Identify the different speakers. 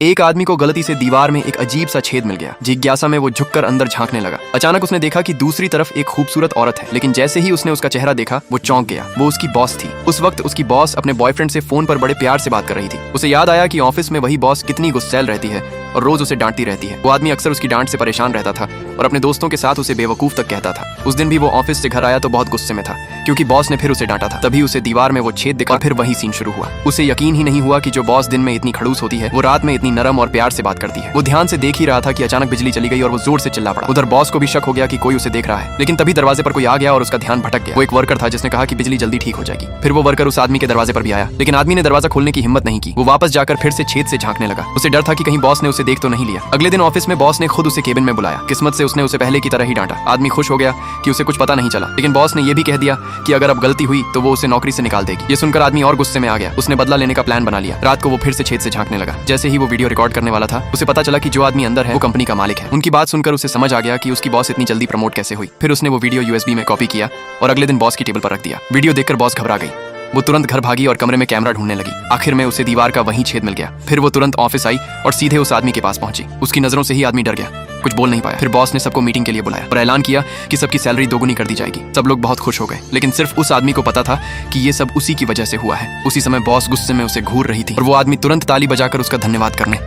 Speaker 1: एक आदमी को गलती से दीवार में एक अजीब सा छेद मिल गया। जिज्ञासा में वो झुककर अंदर झांकने लगा। अचानक उसने देखा कि दूसरी तरफ एक खूबसूरत औरत है, लेकिन जैसे ही उसने उसका चेहरा देखा वो चौंक गया। वो उसकी बॉस थी। उस वक्त उसकी बॉस अपने बॉयफ्रेंड से फोन पर बड़े प्यार से बात कर रही थी। उसे याद आया कि ऑफिस में वही बॉस कितनी गुस्सैल रहती है और रोज उसे डांटती रहती है। वो आदमी अक्सर उसकी डांट से परेशान रहता था और अपने दोस्तों के साथ उसे बेवकूफ तक कहता था। उस दिन भी वो ऑफिस से घर आया तो बहुत गुस्से में था क्योंकि बॉस ने फिर उसे डांटा था। तभी उसे दीवार में वो छेद दिखा। फिर वही सीन शुरू हुआ। उसे यकीन ही नहीं हुआ कि जो बॉस दिन में इतनी खड़ूस होती है वो रात में इतनी नरम और प्यार से बात करती है। वो ध्यान से देख ही रहा था कि अचानक बिजली चली गई और वो जोर से चिल्ला पड़ा। उधर बॉस को भी शक हो गया कि कोई उसे देख रहा है, लेकिन तभी दरवाजे पर कोई आ गया और उसका ध्यान भटक गया। वो एक वर्कर था जिसने कहा कि बिजली जल्दी ठीक हो जाएगी। फिर वो वर्कर उस आदमी के दरवाजे पर भी आया, लेकिन आदमी ने दरवाजा खोलने की हिम्मत नहीं की। वो वापस जाकर फिर से छेद से झांकने लगा। उसे डर था कि कहीं बॉस ने उसे देख तो नहीं लिया। अगले दिन ऑफिस में बॉस ने खुद उसे केबिन में बुलाया। किस्मत से उसने उसे पहले की तरह ही डांटा। आदमी खुश हो गया कि उसे कुछ पता नहीं चला, लेकिन बॉस ने यह भी कह दिया कि अगर अब गलती हुई तो वो उसे नौकरी से निकाल देगी। ये सुनकर आदमी और गुस्से में आ गया। उसने बदला लेने का प्लान बना लिया। रात को वो फिर से छेद से झांकने लगा। जैसे ही वो वीडियो रिकॉर्ड करने वाला था, उसे पता चला कि जो आदमी अंदर है वो कंपनी का मालिक है। उनकी बात सुनकर उसे समझ आ गया कि उसकी बॉस इतनी जल्दी प्रमोट कैसे हुई। फिर उसने वो वीडियो यूएसबी में कॉपी किया और अगले दिन बॉस की टेबल पर रख दिया। वीडियो देखकर बॉस घबरा गई। वो तुरंत घर भागी और कमरे में कैमरा ढूंढने लगी। आखिर में उसे दीवार का वही छेद मिल गया। फिर वो तुरंत ऑफिस आई और सीधे उस आदमी के पास पहुंची। उसकी नजरों से ही आदमी डर गया, कुछ बोल नहीं पाया। फिर बॉस ने सबको मीटिंग के लिए बुलाया और ऐलान किया कि सबकी सैलरी दोगुनी कर दी जाएगी। सब लोग बहुत खुश हो गए, लेकिन सिर्फ उस आदमी को पता था कि ये सब उसी की वजह से हुआ है। उसी समय बॉस गुस्से में उसे घूर रही थी और वो आदमी तुरंत ताली बजाकर उसका धन्यवाद करने